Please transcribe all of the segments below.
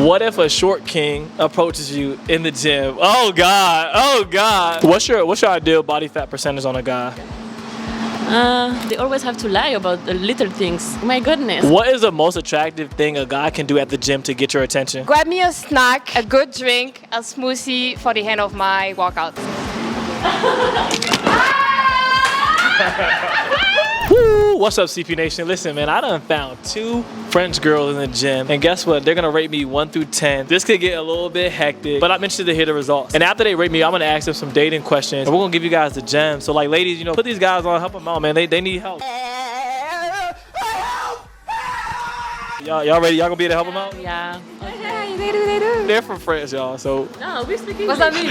What if a short king approaches you in the gym? Oh God, oh God. What's your ideal body fat percentage on a guy? They always have to lie about the little things. My goodness. What is the most attractive thing a guy can do at the gym to get your attention? Grab me a snack, a good drink, a smoothie for the end of my workout. Woo! What's up, CP Nation? Listen, man, I done found 2 French girls in the gym, and guess what? They're gonna rate me 1 through 10. This could get a little bit hectic, but I'm interested to hear the results. And after they rate me, I'm gonna ask them some dating questions, and we're gonna give you guys the gems. So, like, ladies, you know, put these guys on, help them out, man. They need help. Y'all ready? Y'all gonna be able to help them out? Yeah. Yeah, they do. They're from France, y'all. So. No, we speak English. What's that mean?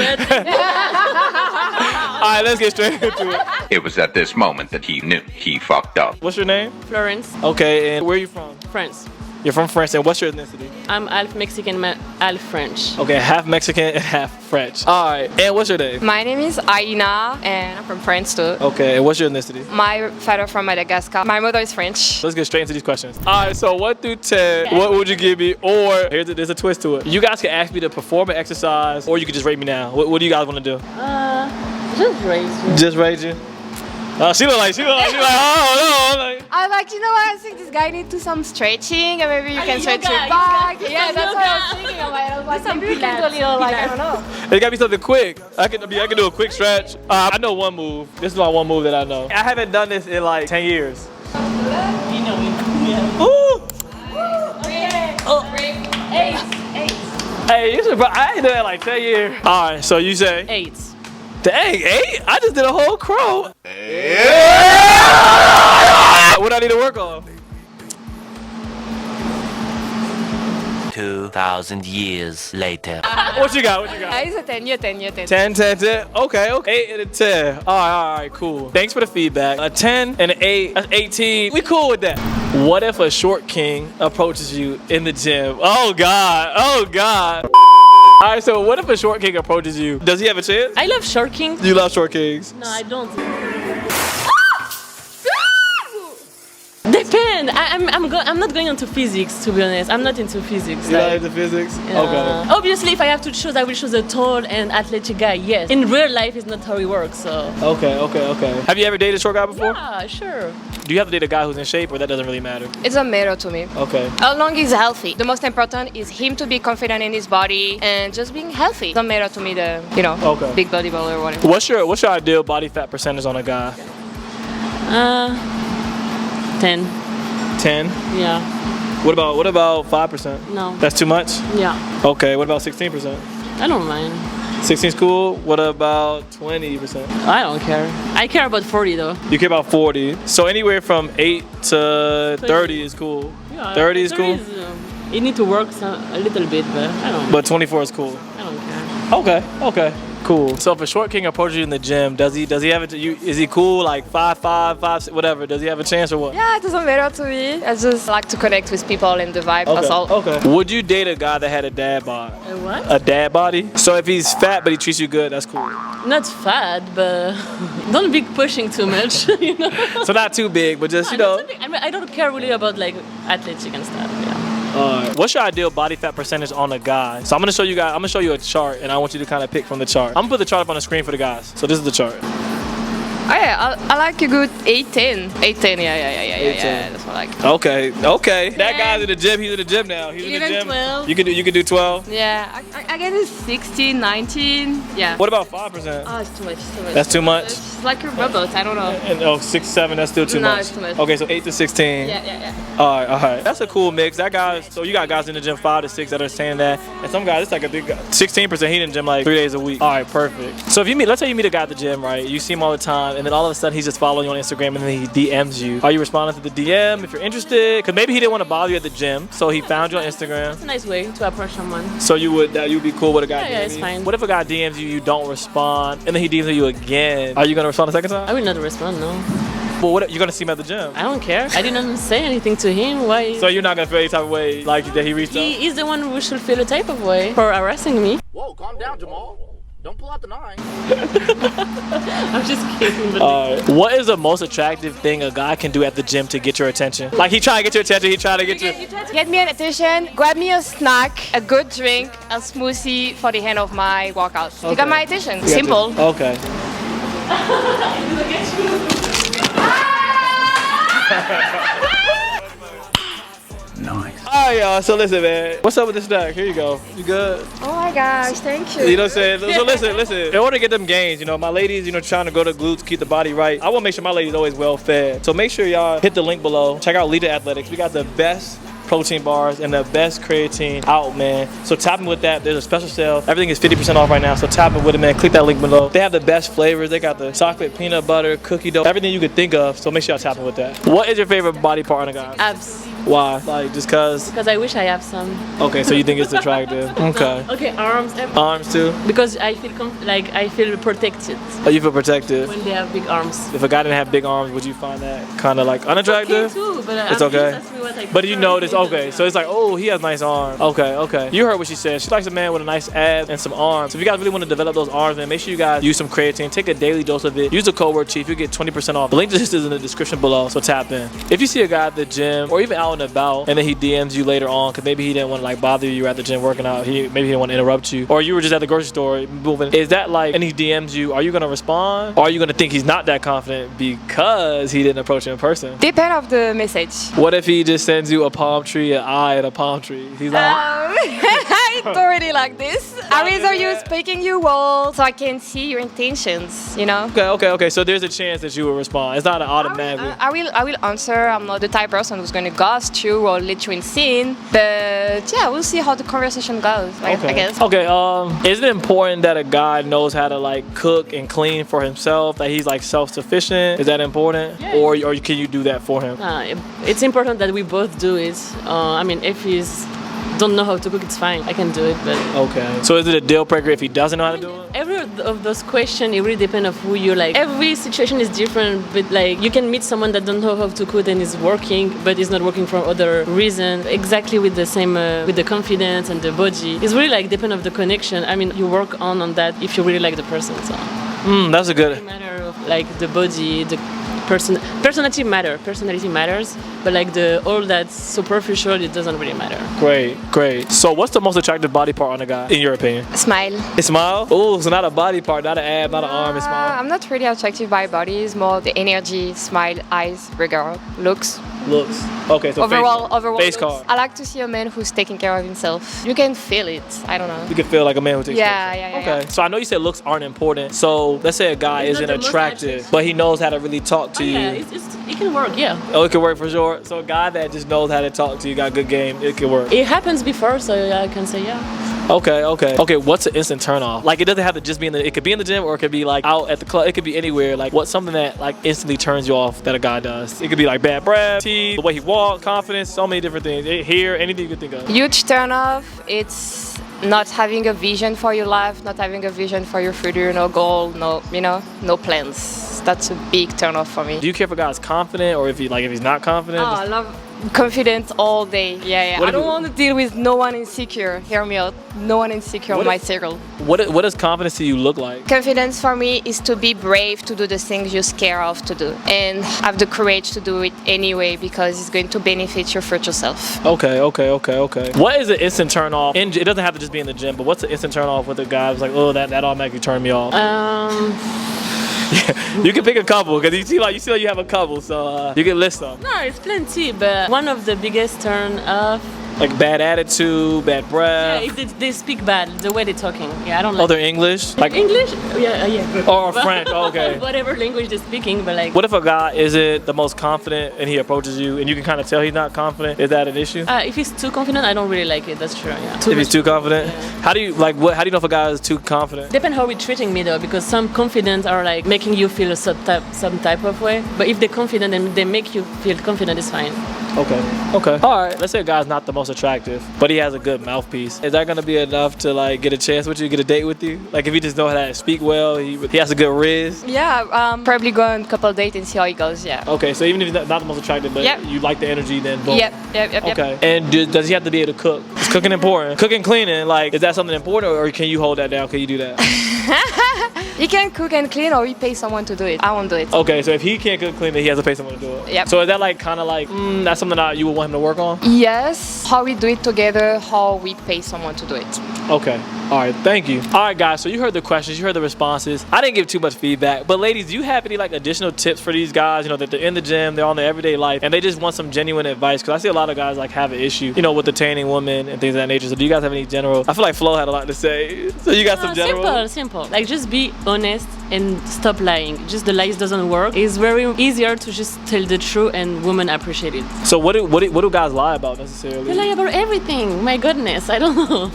All right, let's get straight into it. It was at this moment that he knew he fucked up. What's your name? Florence, Okay, and where are you from? France. You're from France, and what's your ethnicity? I'm half Mexican, half French. Okay, half Mexican and half French. All right, and what's your name? My name is Aina, and I'm from France too. Okay, and what's your ethnicity? My father from Madagascar. My mother is French. Let's get straight into these questions. All right, so 1 through 10, what would you give me? Or there's a twist to it. You guys can ask me to perform an exercise, or you can just rate me now. What do you guys want to do? Just raise you. Just rate you. She look like, oh no. Like, I was like, you know what? I think this guy needs to do some stretching, and maybe you can stretch your back. Yeah, that's what I was thinking. I was like, maybe we can do a little, like, I don't know. It gotta be something quick. I can do a quick stretch. I know one move. This is my one move that I know. I haven't done this in like 10 years. You know it. Ooh. Okay. Oh. 8. Hey, you should. I ain't done that in like 10 years. All right, so you say 8. Dang, 8? I just did a whole crow. Yeah. What do I need to work on? 2,000 years later. What you got? It's a 10. You're 10. 10. Okay. 8 and a 10. All right, cool. Thanks for the feedback. A 10 and an 8, that's 18. We cool with that. What if a short king approaches you in the gym? Oh God. All right, so what if a short king approaches you? Does he have a chance? I love short kings. You love short kings? No, I don't. Depend. I'm not going into physics, to be honest. I'm not into physics. You not into physics? Yeah. Okay. Obviously, if I have to choose, I will choose a tall and athletic guy. Yes. In real life, it's not how it works. So. Okay. Have you ever dated a short guy before? Yeah, sure. Do you have to date a guy who's in shape, or that doesn't really matter? It's a matter to me. Okay. How long he's healthy. The most important is him to be confident in his body and just being healthy. It doesn't matter to me Okay. big bodybuilder or whatever. What's your ideal body fat percentage on a guy? 10. 10? Yeah. What about 5%? No. That's too much? Yeah. Okay, what about 16%? I don't mind. 16's cool. What about 20%? I don't care. I care about 40 though. You care about 40. So anywhere from 8 to 30 is cool. Yeah, 30 is cool? You need to work a little bit, but I don't. But 24 is cool. I don't care. Okay. Cool. So if a short king approaches you in the gym, does he have it? Is he cool? Like 5'5", 5'6", whatever? Does he have a chance or what? Yeah, it doesn't matter to me. I just like to connect with people and the vibe. Okay. That's all. Okay. Would you date a guy that had a dad bod? A what? A dad body? So if he's fat but he treats you good, that's cool. Not fat, but don't be pushing too much. You know. So not too big, but just I mean, I don't care really about like athletic and stuff. Yeah. What's your ideal body fat percentage on a guy? So I'm gonna show you a chart, and I want you to kind of pick from the chart. I'm gonna put the chart up on the screen for the guys. So this is the chart. Oh yeah, I like a good 8-10. 8-10, yeah. That's what I like. Okay. That guy's in the gym. He's in the gym now. He's in the gym. 12. You can do 12. Yeah, I get it 16, 19. Yeah. What about 5%? Oh, it's too much. That's too much. It's like a robot. I don't know. And 6, 7. That's still too much. No, it's too much. Okay, so 8 to 16. Yeah. All right. That's a cool mix. So you got guys in the gym 5 to 6 that are saying that, and some guys it's like a big guy. 16%. He in the gym like 3 days a week. All right, perfect. So if let's say you meet a guy at the gym, right? You see him all the time, and then all of a sudden he's just following you on Instagram, and then he DMs you. Are you responding to the DM if you're interested? Because maybe he didn't want to bother you at the gym, so he found you on Instagram. It's a nice way to approach someone. So you'd be cool with a guy? Yeah, it's fine. What if a guy DMs you, you don't respond, and then he DMs you again? Are you gonna respond the second time? I will not respond, no. Well, what you're gonna see him at the gym? I don't care. I didn't say anything to him. Why? So you're not gonna feel any type of way like that he reached out? He is the one who should feel a type of way for harassing me. Whoa, calm down, Jamal. Don't pull out the 9. I'm just kidding. But What is the most attractive thing a guy can do at the gym to get your attention? Like he trying to get your attention, he trying to get you. Get me an attention, grab me a snack, a good drink, a smoothie for the end of my workout. You got my attention. Simple. Okay. Nice. Alright, y'all. So listen, man. What's up with this snack? Here you go. You good? Oh my gosh, thank you. You know what I'm saying? So listen. In order to get them gains, you know, my ladies, you know, trying to go to glutes, keep the body right. I want to make sure my ladies always well fed. So make sure y'all hit the link below. Check out Leader Athletics. We got the best protein bars and the best creatine out, man. So tap in with that. There's a special sale. Everything is 50% off right now. So tap in with it, man. Click that link below. They have the best flavors. They got the chocolate, peanut butter, cookie dough, everything you could think of. So make sure y'all tap in with that. What is your favorite body part on a guy? abs. Why? Like just cause? Because I wish I have some. Okay, so you think it's attractive? Okay. Okay, arms. Arms too? Because I feel I feel protected Oh, you feel protected? when they have big arms. If a guy didn't have big arms, would you find that kind of like unattractive? Okay too, but It's okay. Ask me what I But you prefer. notice, okay, so it's like, oh, he has nice arms. Okay. You heard what she said. She likes a man with a nice abs and some arms. So if you guys really want to develop those arms, man, make sure you guys use some creatine. Take a daily dose of it. Use the code word CHIEF. You get 20% off. The link just is in the description below, so tap in. If you see a guy at the gym or even out and about, and then he DMs you later on, because maybe he didn't want to like bother you at the gym working out. Maybe he didn't want to interrupt you. Or you were just at the grocery store moving. Is that like, and he DMs you, are you going to respond? Or are you going to think he's not that confident because he didn't approach you in person? Depend of the message. What if he just sends you a palm tree, an eye, and a palm tree? He's like, I don't really like this. I rather you speaking your words so I can see your intentions, you know? okay. So there's a chance that you will respond. It's not an automatic. I will answer. I'm not the type of person who's going to ghost you or let you in scene. But yeah, we'll see how the conversation goes, I guess. Okay, is it important that a guy knows how to like cook and clean for himself, that he's like self-sufficient? Is that important? Yeah. Or can you do that for him? It's important that we both do it. I mean, if he's don't know how to cook, it's fine. I can do it, but Okay. So is it a deal breaker if he doesn't know how to do it? every of those questions, it really depends on who you like. Every situation is different, but like you can meet someone that don't know how to cook and is working, but is not working for other reason. Exactly with the same, with the confidence and the body. It's really like depend of the connection. I mean, you work on that if you really like the person. So That's a good. it matter of like the body, the personality matters, but like the all that's superficial, it doesn't really matter. Great. So what's the most attractive body part on a guy, in your opinion? Smile. His smile? Oh, so not a body part, not an ab, not an arm, his smile. I'm not really attracted by bodies, more the energy, smile, eyes, regard, looks. Looks. Okay, so Overall face looks. card. I like to see a man who's taking care of himself. You can feel it. I don't know. You can feel like a man who takes care of Yeah. Okay, so I know you said looks aren't important. So let's say a guy It's not isn't the most attractive, attractive. but he knows how to really talk to Yeah, you. it can work. Yeah, Oh, it can work for sure. So a guy that just knows how to talk to you, got good game, it can work. it happens before, so I can say yeah. Okay. What's an instant turn off? Like it doesn't have to just be it could be in the gym or it could be like out at the club. It could be anywhere. Like what's something that like instantly turns you off that a guy does? It could be like bad breath, teeth, the way he walks, confidence, so many different things. Hair, anything you can think of. Huge turn off. It's not having a vision for your life, not having a vision for your future, no goal, no plans. That's a big turn off for me. Do you care if a guy's confident or if he's not confident? I love confidence all day. Yeah. What I if don't you- want to deal with no one insecure. Hear me out. No one insecure What on my if- circle. What does confidence to you look like? Confidence for me is to be brave to do the things you're scared of to do and have the courage to do it anyway because it's going to benefit your future self. Okay. What is an instant turn off? It doesn't have to just be in the gym, but what's an instant turn off with a guy who's like, oh, that automatically turned me off? You can pick a couple because you see like you have a couple, so you can list them. No, it's plenty, but one of the biggest turn off. Like bad attitude, bad Yeah, breath. if they speak bad, the way they're talking. Yeah, I don't like. Other English, like English? Yeah. or French. Okay. Whatever language they're speaking, but like. What if a guy isn't the most confident and he approaches you and you can kind of tell he's not confident? Is that an issue? If he's too confident, I don't really like it. That's true. Yeah. If he's too confident, how do you know if a guy is too confident? Depends how we're treating me though, because some confident are like making you feel some type of way. But if they're confident and they make you feel confident, it's fine. Okay. All right. Let's say a guy's not the most attractive, but he has a good mouthpiece. Is that gonna be enough to like get a chance with you, get a date with you? Like if he just know how to speak well, he has a good riz. Yeah, probably go on a couple dates and see how it goes. Yeah. Okay, so even if he's not the most attractive, but you like the energy, then boom. Yep. Okay. And does he have to be able to cook? Is cooking important? Cooking, cleaning, like, is that something important, or can you hold that down? Can you do that? He can cook and clean, or he pay someone to do it. I won't do it. Okay, so if he can't cook and clean, then he has to pay someone to do it. Yep. So is that like kind of like that's something that you would want him to work on? Yes. How we do it together, how we pay someone to do it. Okay. All right. Thank you. All right, guys. So you heard the questions, you heard the responses. I didn't give too much feedback, but ladies, do you have any like additional tips for these guys? You know, that they're in the gym, they're on their everyday life, and they just want some genuine advice? Because I see a lot of guys like have an issue, you know, with attaining women and things of that nature. So do you guys have any general? I feel like Flo had a lot to say. So you got some general? Simple. Like just be honest and stop lying. Just the lies doesn't work. It's very easier to just tell the truth, and women appreciate it. So what do guys lie about necessarily? They lie about everything. My goodness, I don't know.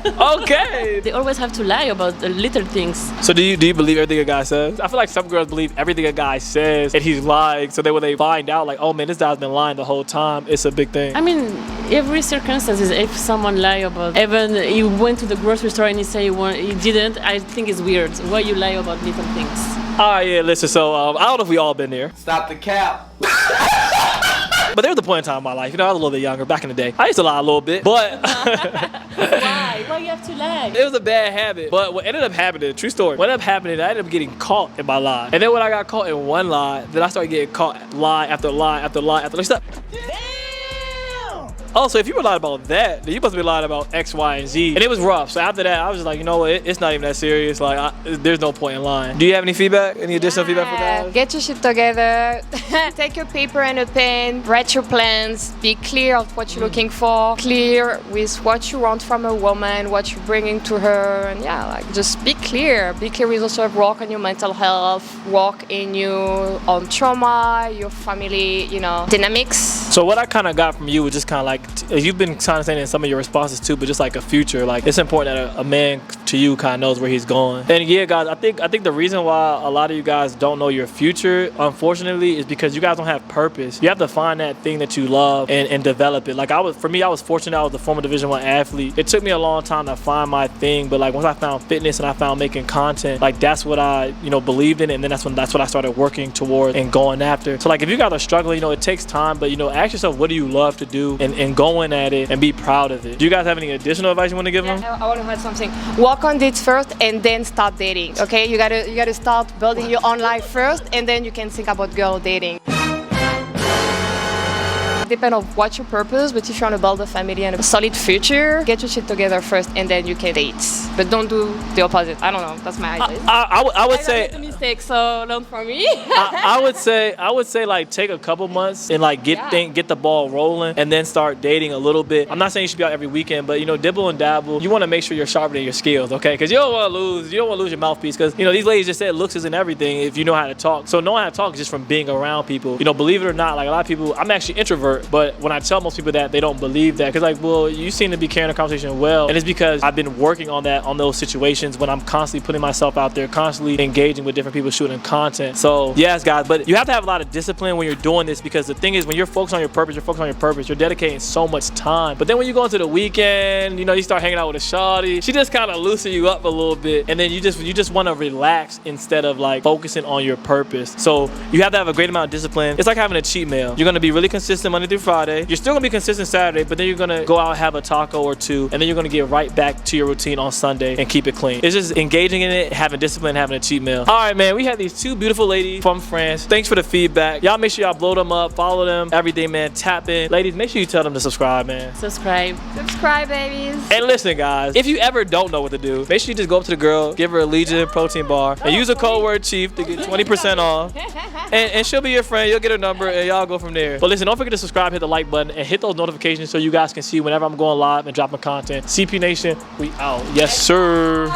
Okay. They always have to lie about the little things. So do you believe everything a guy says? I feel like some girls believe everything a guy says and he's lying. So then when they find out, like, oh man, this guy's been lying the whole time, it's a big thing. I mean, every circumstance is if someone lie about, even he went to the grocery store and he say he didn't, I think it's weird. Why you lie about little things? All right, yeah, listen, so I don't know if we all been there. Stop the cap. But there was a point in time in my life, you know, I was a little bit younger back in the day. I used to lie a little bit, but Why? Why you have to lie? it was a bad habit. But what ended up happening, true story, what ended up happening, I ended up getting caught in my lie. And then when I got caught in one lie, then I started getting caught lie after lie after lie after lie. Oh, so if you were lying about that, then you must be lying about X, Y, and Z. And it was rough. So after that, I was just like, you know what? It's not even that serious. Like, there's no point in lying. Do you have any feedback? Any additional feedback for guys? Get your shit together. Take your paper and a pen. Write your plans. Be clear of what you're looking for. Clear with what you want from a woman, what you're bringing to her. And yeah, like just be clear. Be clear with also work on your mental health, work in your own trauma, your family, you know, dynamics. So what I kind of got from you was just kind of like, you've been kind of saying in some of your responses too, but just like a future, like it's important that a man to you kind of knows where he's going. And yeah, guys, I think the reason why a lot of you guys don't know your future, unfortunately, is because you guys don't have purpose. You have to find that thing that you love and develop it. Like I was fortunate. I was the former Division I athlete. It took me a long time to find my thing, but like once I found fitness and I found making content, like that's what I, you know, believed in, and then that's what I started working towards and going after. So like if you guys are struggling, you know, it takes time, but you know, ask yourself, what do you love to do, and going at it and be proud of it. Do you guys have any additional advice you want to give them? I want to add something. Work on dates first and then start dating. Okay, you gotta start building your own life first, and then you can think about girl dating. Depend on what's your purpose, but if you want to build a family and a solid future, get your shit together first and then you can date. But don't do the opposite. I don't know. That's my idea. I would say it's a mistake, so learn from me. I would say like take a couple months and like get the ball rolling and then start dating a little bit. I'm not saying you should be out every weekend, but you know, dibble and dabble. You want to make sure you're sharpening your skills, okay? Because you don't want to lose your mouthpiece. Because you know, these ladies just said looks isn't everything if you know how to talk. So knowing how to talk is just from being around people. You know, believe it or not, like a lot of people, I'm actually introvert. But when I tell most people that, they don't believe that. Because like, well, you seem to be carrying a conversation well. And it's because I've been working on those situations when I'm constantly putting myself out there, constantly engaging with different people shooting content. So yes, guys, but you have to have a lot of discipline when you're doing this, because the thing is, when you're focused on your purpose, you're dedicating so much time. But then when you go into the weekend, you know, you start hanging out with a shawty, she just kind of loosen you up a little bit. And then you just want to relax instead of like focusing on your purpose. So you have to have a great amount of discipline. It's like having a cheat meal. You're going to be really consistent Monday through Friday. You're still gonna be consistent Saturday, but then you're gonna go out and have a taco or two, and then you're gonna get right back to your routine on Sunday and keep it clean. It's just engaging in it, having discipline, having a cheat meal. All right, man, we had these two beautiful ladies from France. Thanks for the feedback. Y'all make sure y'all blow them up, follow them every day, man. Tap in. Ladies, make sure you tell them to subscribe, man. Subscribe, babies. And listen, guys, if you ever don't know what to do, make sure you just go up to the girl, give her a Legion protein bar, and use the code word CHIEF to get 20% off. And she'll be your friend. You'll get her number, and y'all go from there. But listen, don't forget to subscribe, hit the like button, and hit those notifications so you guys can see whenever I'm going live and dropping content. CP Nation, we out. Yes, sir.